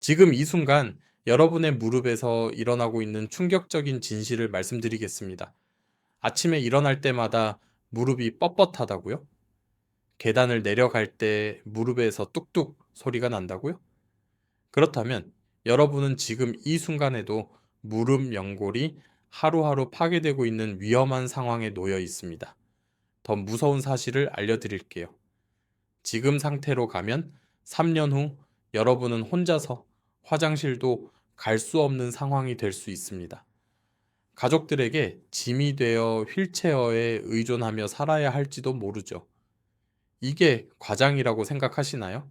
지금 이 순간 여러분의 무릎에서 일어나고 있는 충격적인 진실을 말씀드리겠습니다. 아침에 일어날 때마다 무릎이 뻣뻣하다고요? 계단을 내려갈 때 무릎에서 뚝뚝 소리가 난다고요? 그렇다면 여러분은 지금 이 순간에도 무릎 연골이 하루하루 파괴되고 있는 위험한 상황에 놓여 있습니다. 더 무서운 사실을 알려드릴게요. 지금 상태로 가면 3년 후 여러분은 혼자서 화장실도 갈 수 없는 상황이 될 수 있습니다. 가족들에게 짐이 되어 휠체어에 의존하며 살아야 할지도 모르죠. 이게 과장이라고 생각하시나요?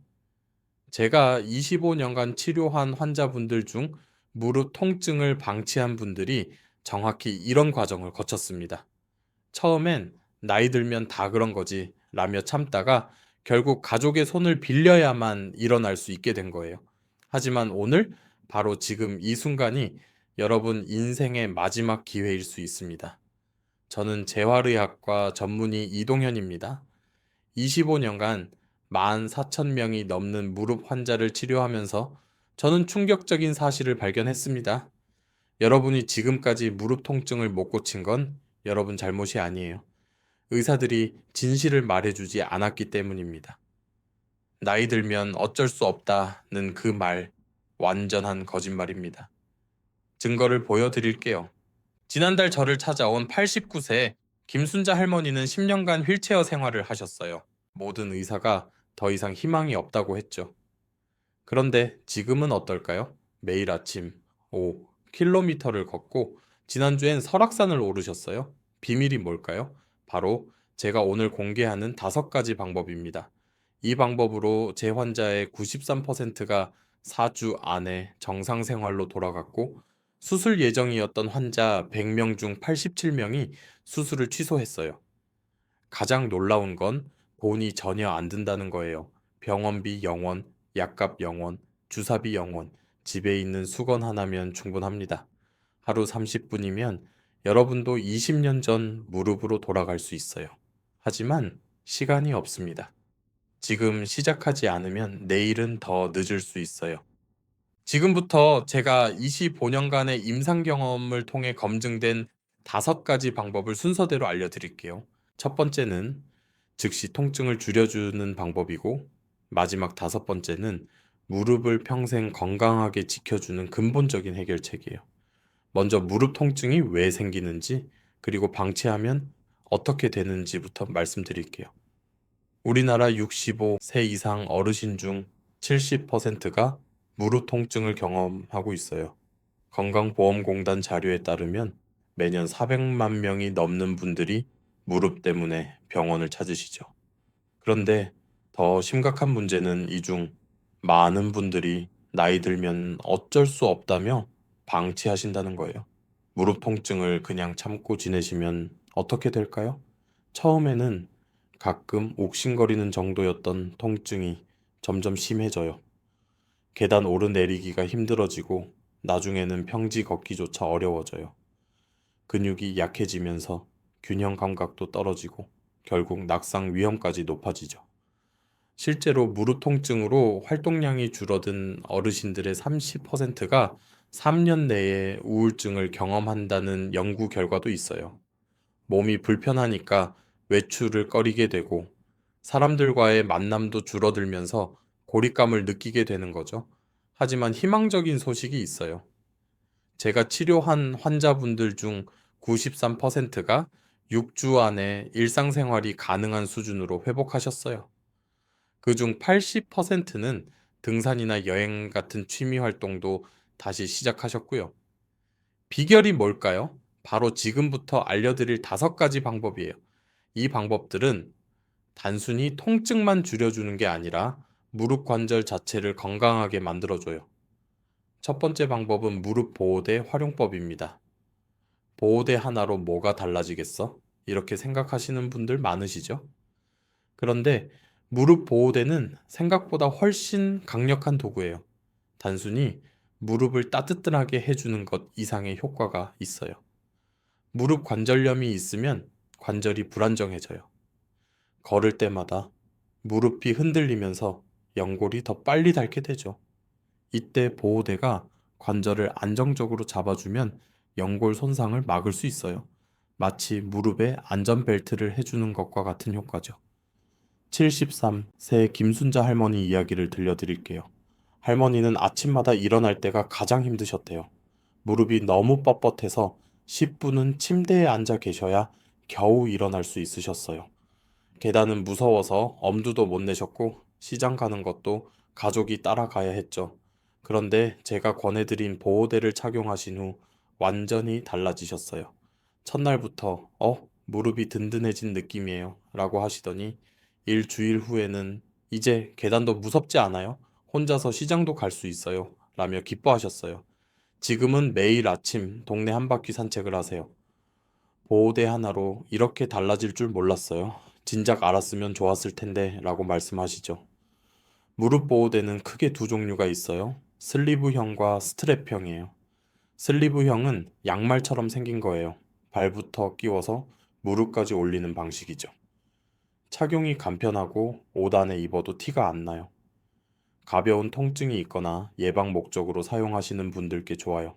제가 25년간 치료한 환자분들 중 무릎 통증을 방치한 분들이 정확히 이런 과정을 거쳤습니다. 처음엔 나이 들면 다 그런 거지 라며 참다가 결국 가족의 손을 빌려야만 일어날 수 있게 된 거예요. 하지만 오늘 바로 지금 이 순간이 여러분 인생의 마지막 기회일 수 있습니다. 저는 재활의학과 전문의 이동현입니다. 25년간 14,000명이 넘는 무릎 환자를 치료하면서 저는 충격적인 사실을 발견했습니다. 여러분이 지금까지 무릎 통증을 못 고친 건 여러분 잘못이 아니에요. 의사들이 진실을 말해주지 않았기 때문입니다. 나이 들면 어쩔 수 없다는 그 말, 완전한 거짓말입니다. 증거를 보여드릴게요. 지난달 저를 찾아온 89세 김순자 할머니는 10년간 휠체어 생활을 하셨어요. 모든 의사가 더 이상 희망이 없다고 했죠. 그런데 지금은 어떨까요? 매일 아침 5km를 걷고 지난주엔 설악산을 오르셨어요. 비밀이 뭘까요? 바로 제가 오늘 공개하는 5가지 방법입니다. 이 방법으로 제 환자의 93%가 4주 안에 정상 생활로 돌아갔고 수술 예정이었던 환자 100명 중 87명이 수술을 취소했어요. 가장 놀라운 건 돈이 전혀 안 든다는 거예요. 병원비 0원, 약값 0원, 주사비 0원, 집에 있는 수건 하나면 충분합니다. 하루 30분이면 여러분도 20년 전 무릎으로 돌아갈 수 있어요. 하지만 시간이 없습니다. 지금 시작하지 않으면 내일은 더 늦을 수 있어요. 지금부터 제가 25년간의 임상 경험을 통해 검증된 5가지 방법을 순서대로 알려드릴게요. 첫 번째는 즉시 통증을 줄여주는 방법이고, 마지막 5번째는 무릎을 평생 건강하게 지켜주는 근본적인 해결책이에요. 먼저 무릎 통증이 왜 생기는지, 그리고 방치하면 어떻게 되는지부터 말씀드릴게요. 우리나라 65세 이상 어르신 중 70%가 무릎 통증을 경험하고 있어요. 건강보험공단 자료에 따르면 매년 400만 명이 넘는 분들이 무릎 때문에 병원을 찾으시죠. 그런데 더 심각한 문제는 이 중 많은 분들이 나이 들면 어쩔 수 없다며 방치하신다는 거예요. 무릎 통증을 그냥 참고 지내시면 어떻게 될까요? 처음에는 가끔 옥신거리는 정도였던 통증이 점점 심해져요. 계단 오르내리기가 힘들어지고 나중에는 평지 걷기조차 어려워져요. 근육이 약해지면서 균형 감각도 떨어지고 결국 낙상 위험까지 높아지죠. 실제로 무릎 통증으로 활동량이 줄어든 어르신들의 30%가 3년 내에 우울증을 경험한다는 연구 결과도 있어요. 몸이 불편하니까 외출을 꺼리게 되고 사람들과의 만남도 줄어들면서 고립감을 느끼게 되는 거죠. 하지만 희망적인 소식이 있어요. 제가 치료한 환자분들 중 93%가 6주 안에 일상생활이 가능한 수준으로 회복하셨어요. 그중 80%는 등산이나 여행 같은 취미 활동도 다시 시작하셨고요. 비결이 뭘까요? 바로 지금부터 알려드릴 5가지 방법이에요. 이 방법들은 단순히 통증만 줄여주는 게 아니라 무릎 관절 자체를 건강하게 만들어줘요. 첫 번째 방법은 무릎 보호대 활용법입니다. 보호대 하나로 뭐가 달라지겠어? 이렇게 생각하시는 분들 많으시죠? 그런데 무릎 보호대는 생각보다 훨씬 강력한 도구예요. 단순히 무릎을 따뜻하게 해주는 것 이상의 효과가 있어요. 무릎 관절염이 있으면 관절이 불안정해져요. 걸을 때마다 무릎이 흔들리면서 연골이 더 빨리 닳게 되죠. 이때 보호대가 관절을 안정적으로 잡아주면 연골 손상을 막을 수 있어요. 마치 무릎에 안전벨트를 해주는 것과 같은 효과죠. 73세 김순자 할머니 이야기를 들려드릴게요. 할머니는 아침마다 일어날 때가 가장 힘드셨대요. 무릎이 너무 뻣뻣해서 10분은 침대에 앉아 계셔야 겨우 일어날 수 있으셨어요. 계단은 무서워서 엄두도 못 내셨고 시장 가는 것도 가족이 따라가야 했죠. 그런데 제가 권해드린 보호대를 착용하신 후 완전히 달라지셨어요. 첫날부터 무릎이 든든해진 느낌이에요 라고 하시더니 일주일 후에는 이제 계단도 무섭지 않아요. 혼자서 시장도 갈 수 있어요 라며 기뻐하셨어요. 지금은 매일 아침 동네 한 바퀴 산책을 하세요. 보호대 하나로 이렇게 달라질 줄 몰랐어요. 진작 알았으면 좋았을 텐데 라고 말씀하시죠. 무릎 보호대는 크게 두 종류가 있어요. 슬리브형과 스트랩형이에요. 슬리브형은 양말처럼 생긴 거예요. 발부터 끼워서 무릎까지 올리는 방식이죠. 착용이 간편하고 옷 안에 입어도 티가 안 나요. 가벼운 통증이 있거나 예방 목적으로 사용하시는 분들께 좋아요.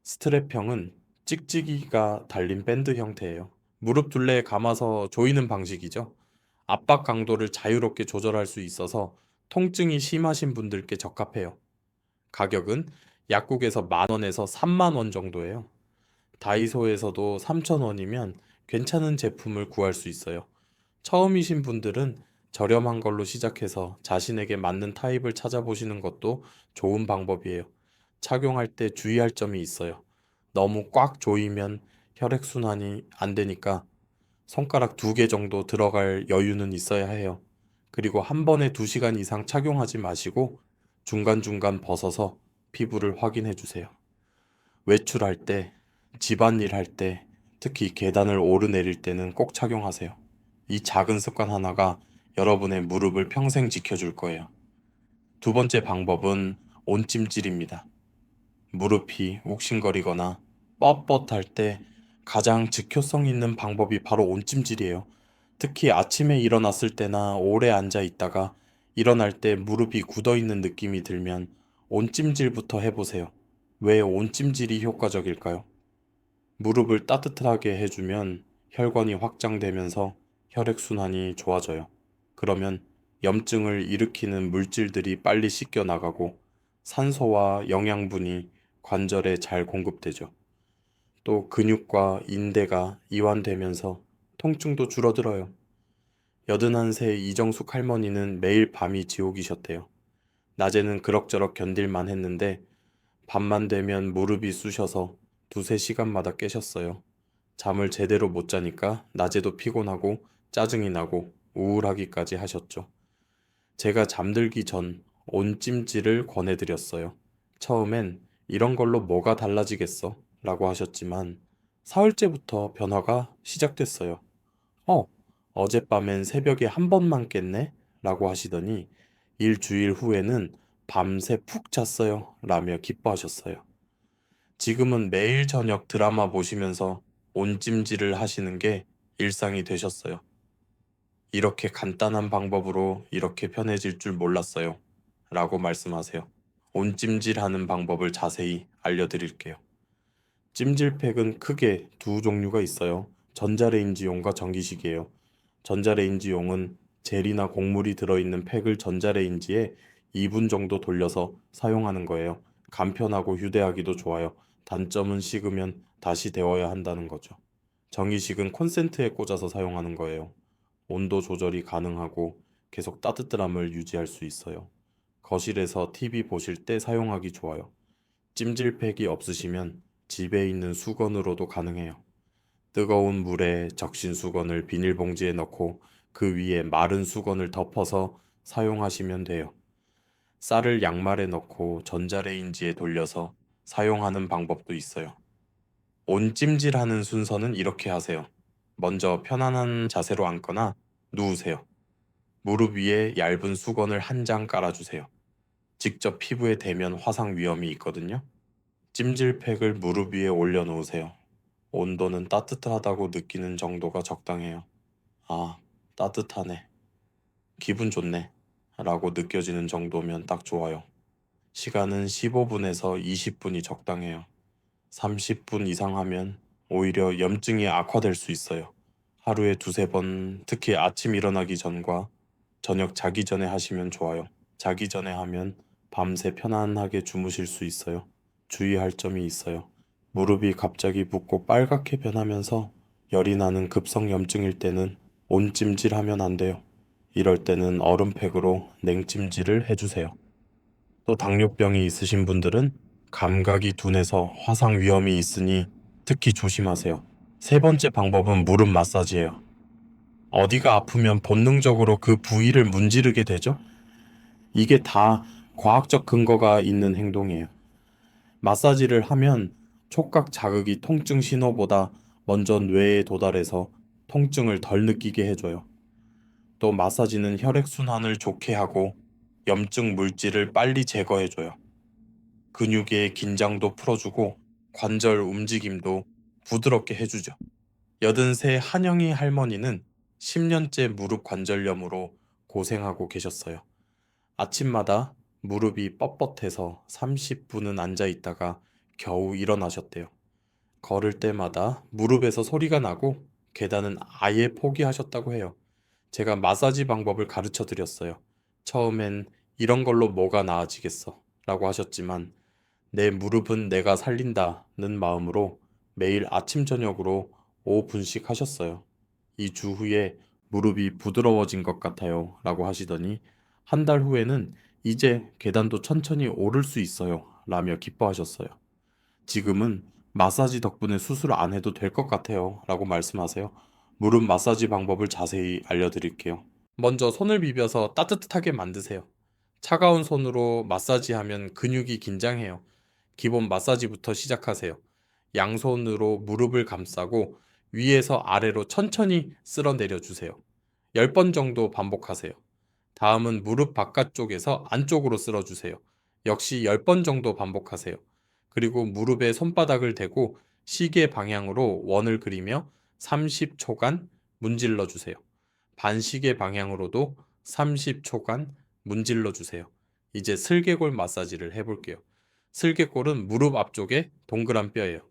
스트랩형은 찍찍이가 달린 밴드 형태예요. 무릎 둘레에 감아서 조이는 방식이죠. 압박 강도를 자유롭게 조절할 수 있어서 통증이 심하신 분들께 적합해요. 가격은 약국에서 10,000원에서 30,000원 정도예요. 다이소에서도 3,000원이면 괜찮은 제품을 구할 수 있어요. 처음이신 분들은 저렴한 걸로 시작해서 자신에게 맞는 타입을 찾아보시는 것도 좋은 방법이에요. 착용할 때 주의할 점이 있어요. 너무 꽉 조이면 혈액순환이 안 되니까 손가락 2개 정도 들어갈 여유는 있어야 해요. 그리고 한 번에 2시간 이상 착용하지 마시고 중간중간 벗어서 피부를 확인해 주세요. 외출할 때, 집안일 할 때, 특히 계단을 오르내릴 때는 꼭 착용하세요. 이 작은 습관 하나가 여러분의 무릎을 평생 지켜줄 거예요. 두 번째 방법은 온찜질입니다. 무릎이 욱신거리거나 뻣뻣할 때 가장 즉효성 있는 방법이 바로 온찜질이에요. 특히 아침에 일어났을 때나 오래 앉아 있다가 일어날 때 무릎이 굳어 있는 느낌이 들면 온찜질부터 해보세요. 왜 온찜질이 효과적일까요? 무릎을 따뜻하게 해주면 혈관이 확장되면서 혈액순환이 좋아져요. 그러면 염증을 일으키는 물질들이 빨리 씻겨 나가고 산소와 영양분이 관절에 잘 공급되죠. 또 근육과 인대가 이완되면서 통증도 줄어들어요. 81세 이정숙 할머니는 매일 밤이 지옥이셨대요. 낮에는 그럭저럭 견딜만 했는데 밤만 되면 무릎이 쑤셔서 2~3시간마다 깨셨어요. 잠을 제대로 못 자니까 낮에도 피곤하고 짜증이 나고 우울하기까지 하셨죠. 제가 잠들기 전 온찜질을 권해드렸어요. 처음엔 이런 걸로 뭐가 달라지겠어? 라고 하셨지만 사흘째부터 변화가 시작됐어요. 어, 어젯밤엔 새벽에 한 번만 깼네? 라고 하시더니 일주일 후에는 밤새 푹 잤어요. 라며 기뻐하셨어요. 지금은 매일 저녁 드라마 보시면서 온찜질을 하시는 게 일상이 되셨어요. 이렇게 간단한 방법으로 이렇게 편해질 줄 몰랐어요. 라고 말씀하세요. 온찜질 하는 방법을 자세히 알려드릴게요. 찜질팩은 크게 두 종류가 있어요. 전자레인지용과 전기식이에요. 전자레인지용은 젤이나 곡물이 들어있는 팩을 전자레인지에 2분 정도 돌려서 사용하는 거예요. 간편하고 휴대하기도 좋아요. 단점은 식으면 다시 데워야 한다는 거죠. 전기식은 콘센트에 꽂아서 사용하는 거예요. 온도 조절이 가능하고 계속 따뜻함을 유지할 수 있어요. 거실에서 TV 보실 때 사용하기 좋아요. 찜질팩이 없으시면 집에 있는 수건으로도 가능해요. 뜨거운 물에 적신 수건을 비닐봉지에 넣고 그 위에 마른 수건을 덮어서 사용하시면 돼요. 쌀을 양말에 넣고 전자레인지에 돌려서 사용하는 방법도 있어요. 온찜질하는 순서는 이렇게 하세요. 먼저 편안한 자세로 앉거나 누우세요. 무릎 위에 얇은 수건을 한 장 깔아주세요. 직접 피부에 대면 화상 위험이 있거든요. 찜질팩을 무릎 위에 올려놓으세요. 온도는 따뜻하다고 느끼는 정도가 적당해요. 아, 따뜻하네. 기분 좋네. 라고 느껴지는 정도면 딱 좋아요. 시간은 15분에서 20분이 적당해요. 30분 이상 하면 오히려 염증이 악화될 수 있어요. 하루에 두세 번, 특히 아침 일어나기 전과 저녁 자기 전에 하시면 좋아요. 자기 전에 하면 밤새 편안하게 주무실 수 있어요. 주의할 점이 있어요. 무릎이 갑자기 붓고 빨갛게 변하면서 열이 나는 급성 염증일 때는 온찜질하면 안 돼요. 이럴 때는 얼음팩으로 냉찜질을 해주세요. 또 당뇨병이 있으신 분들은 감각이 둔해서 화상 위험이 있으니 특히 조심하세요. 세 번째 방법은 무릎 마사지예요. 어디가 아프면 본능적으로 그 부위를 문지르게 되죠? 이게 다 과학적 근거가 있는 행동이에요. 마사지를 하면 촉각 자극이 통증 신호보다 먼저 뇌에 도달해서 통증을 덜 느끼게 해줘요. 또 마사지는 혈액순환을 좋게 하고 염증 물질을 빨리 제거해줘요. 근육의 긴장도 풀어주고 관절 움직임도 부드럽게 해주죠. 83 한영희 할머니는 10년째 무릎 관절염으로 고생하고 계셨어요. 아침마다 무릎이 뻣뻣해서 30분은 앉아 있다가 겨우 일어나셨대요. 걸을 때마다 무릎에서 소리가 나고 계단은 아예 포기하셨다고 해요. 제가 마사지 방법을 가르쳐 드렸어요. 처음엔 이런 걸로 뭐가 나아지겠어 라고 하셨지만 내 무릎은 내가 살린다는 마음으로 매일 아침 저녁으로 5분씩 하셨어요. 2주 후에 무릎이 부드러워진 것 같아요 라고 하시더니 한 달 후에는 이제 계단도 천천히 오를 수 있어요 라며 기뻐하셨어요. 지금은 마사지 덕분에 수술 안 해도 될 것 같아요 라고 말씀하세요. 무릎 마사지 방법을 자세히 알려드릴게요. 먼저 손을 비벼서 따뜻하게 만드세요. 차가운 손으로 마사지하면 근육이 긴장해요. 기본 마사지부터 시작하세요. 양손으로 무릎을 감싸고 위에서 아래로 천천히 쓸어 내려주세요. 10번 정도 반복하세요. 다음은 무릎 바깥쪽에서 안쪽으로 쓸어주세요. 역시 10번 정도 반복하세요. 그리고 무릎에 손바닥을 대고 시계 방향으로 원을 그리며 30초간 문질러 주세요. 반시계 방향으로도 30초간 문질러 주세요. 이제 슬개골 마사지를 해볼게요. 슬개골은 무릎 앞쪽에 동그란 뼈예요.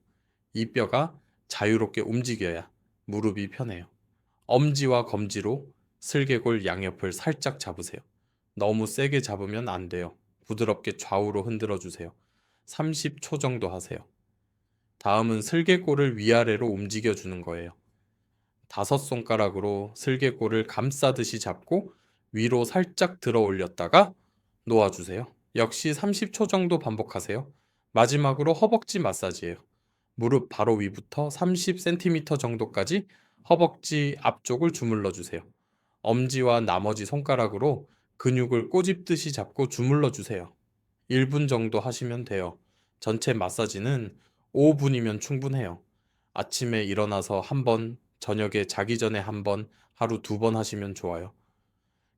이 뼈가 자유롭게 움직여야 무릎이 편해요. 엄지와 검지로 슬개골 양옆을 살짝 잡으세요. 너무 세게 잡으면 안 돼요. 부드럽게 좌우로 흔들어 주세요. 30초 정도 하세요. 다음은 슬개골을 위아래로 움직여 주는 거예요. 5손가락으로 슬개골을 감싸듯이 잡고 위로 살짝 들어 올렸다가 놓아주세요. 역시 30초 정도 반복하세요. 마지막으로 허벅지 마사지예요. 무릎 바로 위부터 30cm 정도까지 허벅지 앞쪽을 주물러 주세요. 엄지와 나머지 손가락으로 근육을 꼬집듯이 잡고 주물러 주세요. 1분 정도 하시면 돼요. 전체 마사지는 5분이면 충분해요. 아침에 일어나서 한 번, 저녁에 자기 전에 한 번, 하루 2번 하시면 좋아요.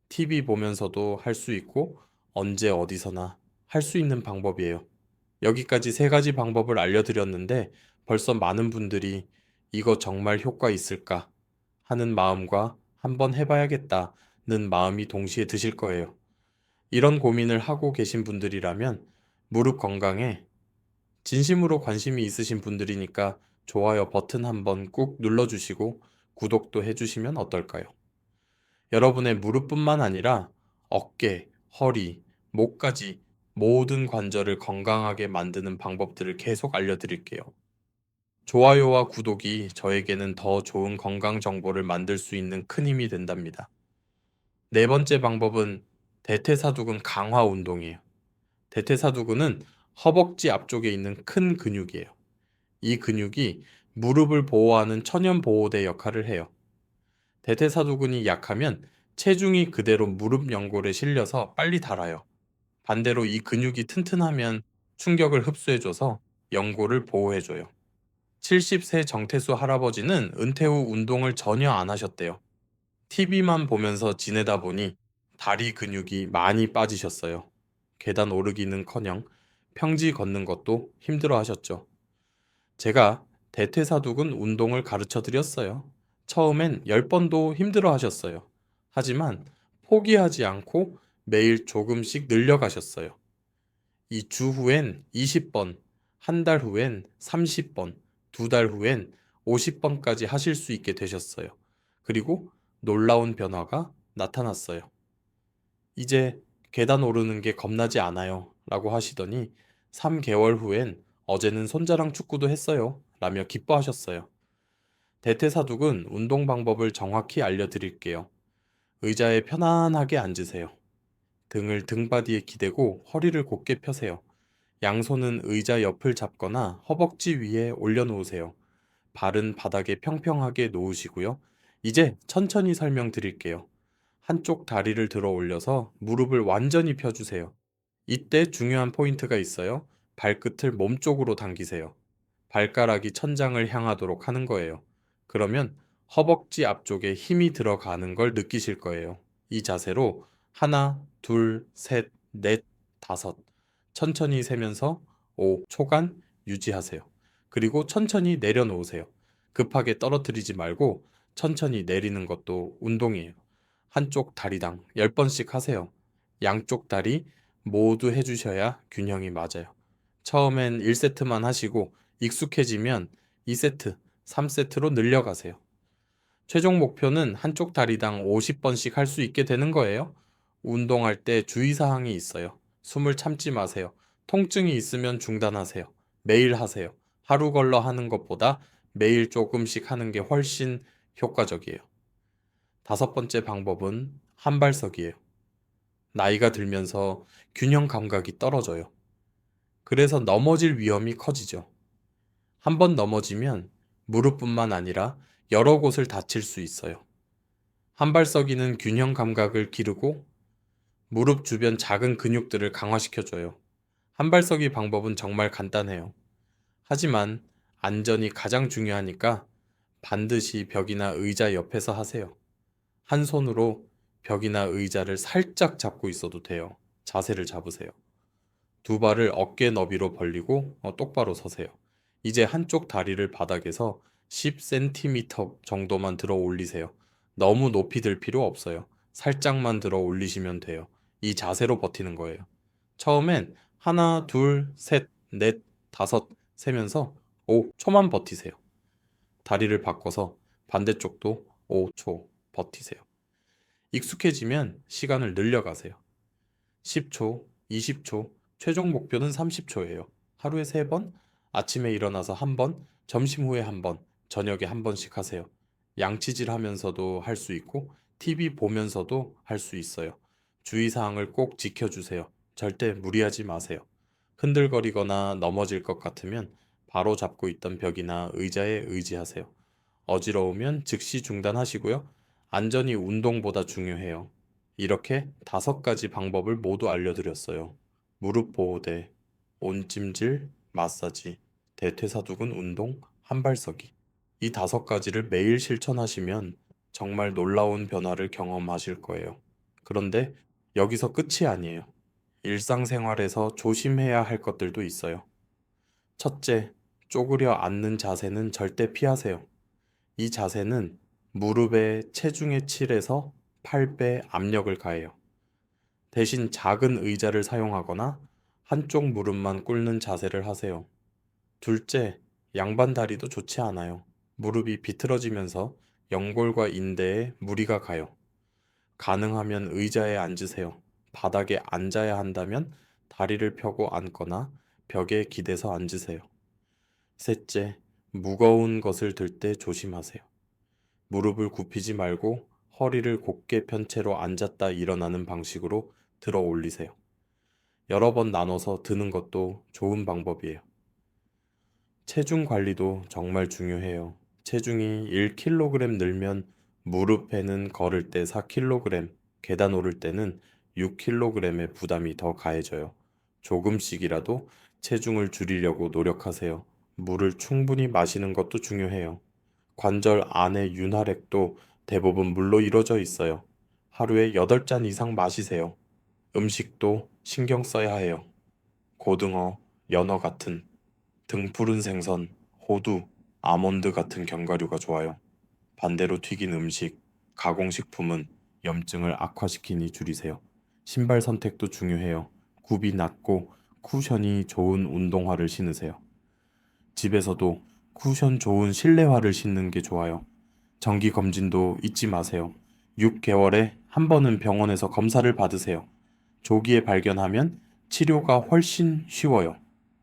TV 보면서도 할 수 있고 언제 어디서나 할 수 있는 방법이에요. 여기까지 3가지 방법을 알려드렸는데 벌써 많은 분들이 이거 정말 효과 있을까 하는 마음과 한번 해봐야겠다는 마음이 동시에 드실 거예요. 이런 고민을 하고 계신 분들이라면 무릎 건강에 진심으로 관심이 있으신 분들이니까 좋아요 버튼 한번 꾹 눌러주시고 구독도 해주시면 어떨까요? 여러분의 무릎뿐만 아니라 어깨, 허리, 목까지 모든 관절을 건강하게 만드는 방법들을 계속 알려드릴게요. 좋아요와 구독이 저에게는 더 좋은 건강 정보를 만들 수 있는 큰 힘이 된답니다. 네 번째 방법은 대퇴사두근 강화 운동이에요. 대퇴사두근은 허벅지 앞쪽에 있는 큰 근육이에요. 이 근육이 무릎을 보호하는 천연보호대 역할을 해요. 대퇴사두근이 약하면 체중이 그대로 무릎 연골에 실려서 빨리 닳아요. 반대로 이 근육이 튼튼하면 충격을 흡수해줘서 연골을 보호해줘요. 70세 정태수 할아버지는 은퇴 후 운동을 전혀 안 하셨대요. TV만 보면서 지내다 보니 다리 근육이 많이 빠지셨어요. 계단 오르기는커녕 평지 걷는 것도 힘들어 하셨죠. 제가 대퇴사두근 운동을 가르쳐 드렸어요. 처음엔 10번도 힘들어 하셨어요. 하지만 포기하지 않고 매일 조금씩 늘려가셨어요. 2주 후엔 20번, 한 달 후엔 30번, 2달 후엔 50번까지 하실 수 있게 되셨어요. 그리고 놀라운 변화가 나타났어요. 이제 계단 오르는 게 겁나지 않아요. 라고 하시더니 3개월 후엔 어제는 손자랑 축구도 했어요. 라며 기뻐하셨어요. 대퇴사둑은 운동 방법을 정확히 알려드릴게요. 의자에 편안하게 앉으세요. 등을 등바디에 기대고 허리를 곧게 펴세요. 양손은 의자 옆을 잡거나 허벅지 위에 올려놓으세요. 발은 바닥에 평평하게 놓으시고요. 이제 천천히 설명드릴게요. 한쪽 다리를 들어 올려서 무릎을 완전히 펴주세요. 이때 중요한 포인트가 있어요. 발끝을 몸쪽으로 당기세요. 발가락이 천장을 향하도록 하는 거예요. 그러면 허벅지 앞쪽에 힘이 들어가는 걸 느끼실 거예요. 이 자세로 하나, 둘, 셋, 넷, 다섯. 천천히 세면서 5초간 유지하세요. 그리고 천천히 내려놓으세요. 급하게 떨어뜨리지 말고 천천히 내리는 것도 운동이에요. 한쪽 다리당 10번씩 하세요. 양쪽 다리 모두 해주셔야 균형이 맞아요. 처음엔 1세트만 하시고 익숙해지면 2세트, 3세트로 늘려가세요. 최종 목표는 한쪽 다리당 50번씩 할 수 있게 되는 거예요. 운동할 때 주의사항이 있어요. 숨을 참지 마세요. 통증이 있으면 중단하세요. 매일 하세요. 하루 걸러 하는 것보다 매일 조금씩 하는 게 훨씬 효과적이에요. 5번째 방법은 한발석이에요. 나이가 들면서 균형 감각이 떨어져요. 그래서 넘어질 위험이 커지죠. 한번 넘어지면 무릎뿐만 아니라 여러 곳을 다칠 수 있어요. 한발서기는 균형 감각을 기르고 무릎 주변 작은 근육들을 강화시켜줘요. 한발서기 방법은 정말 간단해요. 하지만 안전이 가장 중요하니까 반드시 벽이나 의자 옆에서 하세요. 한 손으로 벽이나 의자를 살짝 잡고 있어도 돼요. 자세를 잡으세요. 두 발을 어깨 너비로 벌리고 똑바로 서세요. 이제 한쪽 다리를 바닥에서 10cm 정도만 들어 올리세요. 너무 높이 들 필요 없어요. 살짝만 들어 올리시면 돼요. 이 자세로 버티는 거예요. 처음엔 하나, 둘, 셋, 넷, 다섯 세면서 5초만 버티세요. 다리를 바꿔서 반대쪽도 5초 버티세요. 익숙해지면 시간을 늘려가세요. 10초, 20초, 최종 목표는 30초예요. 하루에 3번, 아침에 일어나서 1번, 점심 후에 1번, 저녁에 1번씩 하세요. 양치질 하면서도 할 수 있고, TV 보면서도 할 수 있어요. 주의사항을 꼭 지켜주세요. 절대 무리하지 마세요. 흔들거리거나 넘어질 것 같으면 바로 잡고 있던 벽이나 의자에 의지하세요. 어지러우면 즉시 중단하시고요. 안전이 운동보다 중요해요. 이렇게 5가지 방법을 모두 알려드렸어요. 무릎 보호대, 온찜질, 마사지, 대퇴사두근 운동, 한발서기. 이 5가지를 매일 실천하시면 정말 놀라운 변화를 경험하실 거예요. 그런데 여기서 끝이 아니에요. 일상생활에서 조심해야 할 것들도 있어요. 첫째, 쪼그려 앉는 자세는 절대 피하세요. 이 자세는 무릎에 체중의 칠에서 8배 압력을 가해요. 대신 작은 의자를 사용하거나 한쪽 무릎만 꿇는 자세를 하세요. 둘째, 양반 다리도 좋지 않아요. 무릎이 비틀어지면서 연골과 인대에 무리가 가요. 가능하면 의자에 앉으세요. 바닥에 앉아야 한다면 다리를 펴고 앉거나 벽에 기대서 앉으세요. 셋째, 무거운 것을 들 때 조심하세요. 무릎을 굽히지 말고 허리를 곧게 편 채로 앉았다 일어나는 방식으로 들어 올리세요. 여러 번 나눠서 드는 것도 좋은 방법이에요. 체중 관리도 정말 중요해요. 체중이 1kg 늘면 무릎에는 걸을 때 4kg, 계단 오를 때는 6kg의 부담이 더 가해져요. 조금씩이라도 체중을 줄이려고 노력하세요. 물을 충분히 마시는 것도 중요해요. 관절 안의 윤활액도 대부분 물로 이루어져 있어요. 하루에 8잔 이상 마시세요. 음식도 신경 써야 해요. 고등어, 연어 같은 등푸른 생선, 호두, 아몬드 같은 견과류가 좋아요. 반대로 튀긴 음식, 가공식품은 염증을 악화시키니 줄이세요. 신발 선택도 중요해요. 굽이 낮고 쿠션이 좋은 운동화를 신으세요. 집에서도 쿠션 좋은 실내화를 신는 게 좋아요. 정기 검진도 잊지 마세요. 6개월에 한 번은 병원에서 검사를 받으세요. 조기에 발견하면 치료가 훨씬 쉬워요.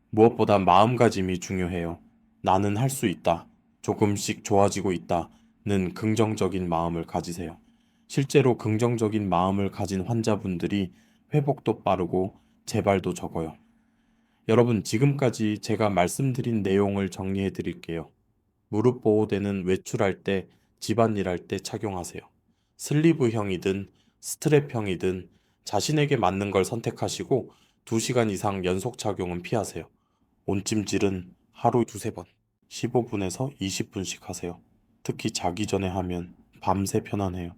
무엇보다 마음가짐이 중요해요. 나는 할 수 있다. 조금씩 좋아지고 있다는 긍정적인 마음을 가지세요. 실제로 긍정적인 마음을 가진 환자분들이 회복도 빠르고 재발도 적어요. 여러분, 지금까지 제가 말씀드린 내용을 정리해 드릴게요. 무릎 보호대는 외출할 때, 집안일 할 때 착용하세요. 슬리브형이든 스트랩형이든 자신에게 맞는 걸 선택하시고 2시간 이상 연속 착용은 피하세요. 온찜질은 하루 두세 번, 15분에서 20분씩 하세요. 특히 자기 전에 하면 밤새 편안해요.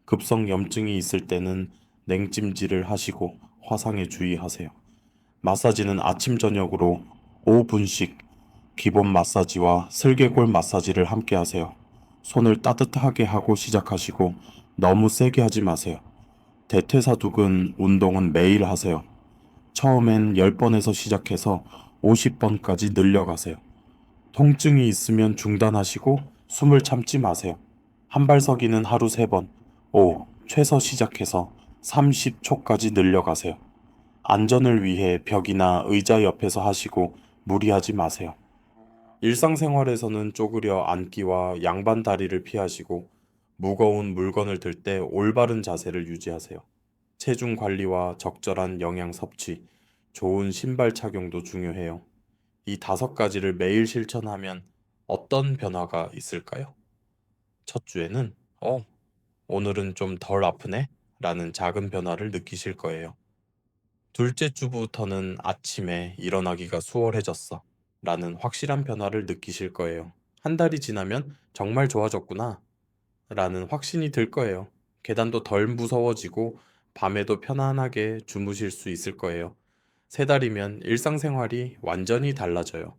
급성 염증이 있을 때는 냉찜질을 하시고 화상에 주의하세요. 마사지는 아침 저녁으로 5분씩 기본 마사지와 슬개골 마사지를 함께 하세요. 손을 따뜻하게 하고 시작하시고 너무 세게 하지 마세요. 대퇴사두근 운동은 매일 하세요. 처음엔 10번에서 시작해서 50번까지 늘려가세요. 통증이 있으면 중단하시고 숨을 참지 마세요. 한발서기는 하루 3번, 최소 시작해서 30초까지 늘려가세요. 안전을 위해 벽이나 의자 옆에서 하시고 무리하지 마세요. 일상생활에서는 쪼그려 앉기와 양반 다리를 피하시고 무거운 물건을 들 때 올바른 자세를 유지하세요. 체중 관리와 적절한 영양 섭취, 좋은 신발 착용도 중요해요. 이 5가지를 매일 실천하면 어떤 변화가 있을까요? 첫 주에는, 오늘은 좀 덜 아프네? 라는 작은 변화를 느끼실 거예요. 둘째 주부터는 아침에 일어나기가 수월해졌어. 라는 확실한 변화를 느끼실 거예요. 한 달이 지나면 정말 좋아졌구나. 라는 확신이 들 거예요. 계단도 덜 무서워지고 밤에도 편안하게 주무실 수 있을 거예요. 3달이면 일상생활이 완전히 달라져요.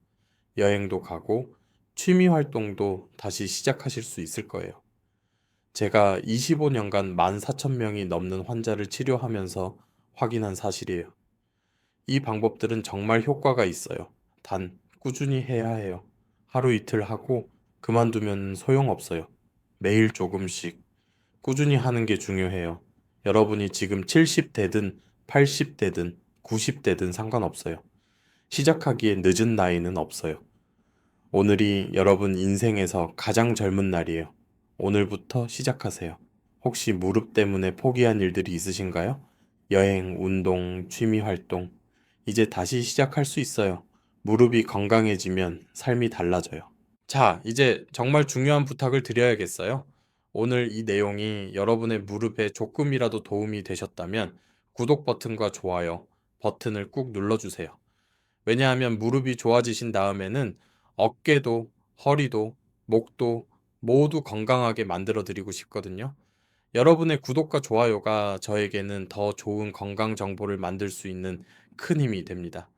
여행도 가고 취미 활동도 다시 시작하실 수 있을 거예요. 제가 25년간 14,000명이 넘는 환자를 치료하면서 확인한 사실이에요. 이 방법들은 정말 효과가 있어요. 단, 꾸준히 해야 해요. 하루 이틀 하고 그만두면 소용없어요. 매일 조금씩 꾸준히 하는 게 중요해요. 여러분이 지금 70대든 80대든 90대든 상관없어요. 시작하기에 늦은 나이는 없어요. 오늘이 여러분 인생에서 가장 젊은 날이에요. 오늘부터 시작하세요. 혹시 무릎 때문에 포기한 일들이 있으신가요? 여행, 운동, 취미 활동. 이제 다시 시작할 수 있어요. 무릎이 건강해지면 삶이 달라져요. 자, 이제 정말 중요한 부탁을 드려야겠어요. 오늘 이 내용이 여러분의 무릎에 조금이라도 도움이 되셨다면 구독 버튼과 좋아요 버튼을 꾹 눌러주세요. 왜냐하면 무릎이 좋아지신 다음에는 어깨도, 허리도, 목도 모두 건강하게 만들어 드리고 싶거든요. 여러분의 구독과 좋아요가 저에게는 더 좋은 건강 정보를 만들 수 있는 큰 힘이 됩니다.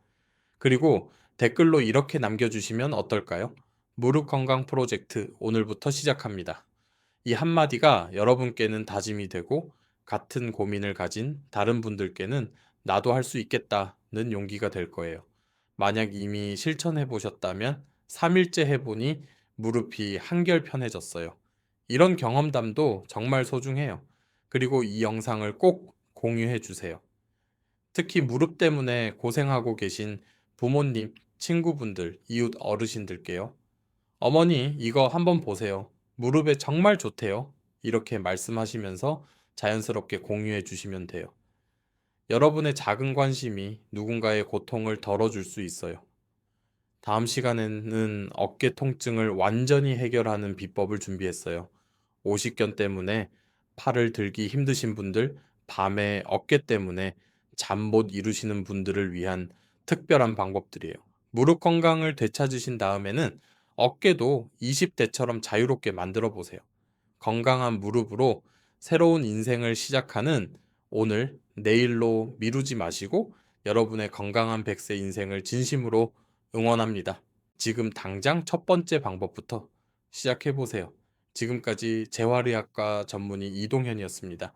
그리고 댓글로 이렇게 남겨주시면 어떨까요? 무릎 건강 프로젝트 오늘부터 시작합니다. 이 한마디가 여러분께는 다짐이 되고 같은 고민을 가진 다른 분들께는 나도 할 수 있겠다는 용기가 될 거예요. 만약 이미 실천해 보셨다면 3일째 해보니 무릎이 한결 편해졌어요. 이런 경험담도 정말 소중해요. 그리고 이 영상을 꼭 공유해 주세요. 특히 무릎 때문에 고생하고 계신 부모님, 친구분들, 이웃 어르신들께요. 어머니, 이거 한번 보세요. 무릎에 정말 좋대요. 이렇게 말씀하시면서 자연스럽게 공유해 주시면 돼요. 여러분의 작은 관심이 누군가의 고통을 덜어줄 수 있어요. 다음 시간에는 어깨 통증을 완전히 해결하는 비법을 준비했어요. 오십견 때문에 팔을 들기 힘드신 분들, 밤에 어깨 때문에 잠 못 이루시는 분들을 위한 특별한 방법들이에요. 무릎 건강을 되찾으신 다음에는 어깨도 20대처럼 자유롭게 만들어 보세요. 건강한 무릎으로 새로운 인생을 시작하는 오늘, 내일로 미루지 마시고 여러분의 건강한 100세 인생을 진심으로 응원합니다. 지금 당장 첫 번째 방법부터 시작해 보세요. 지금까지 재활의학과 전문의 이동현이었습니다.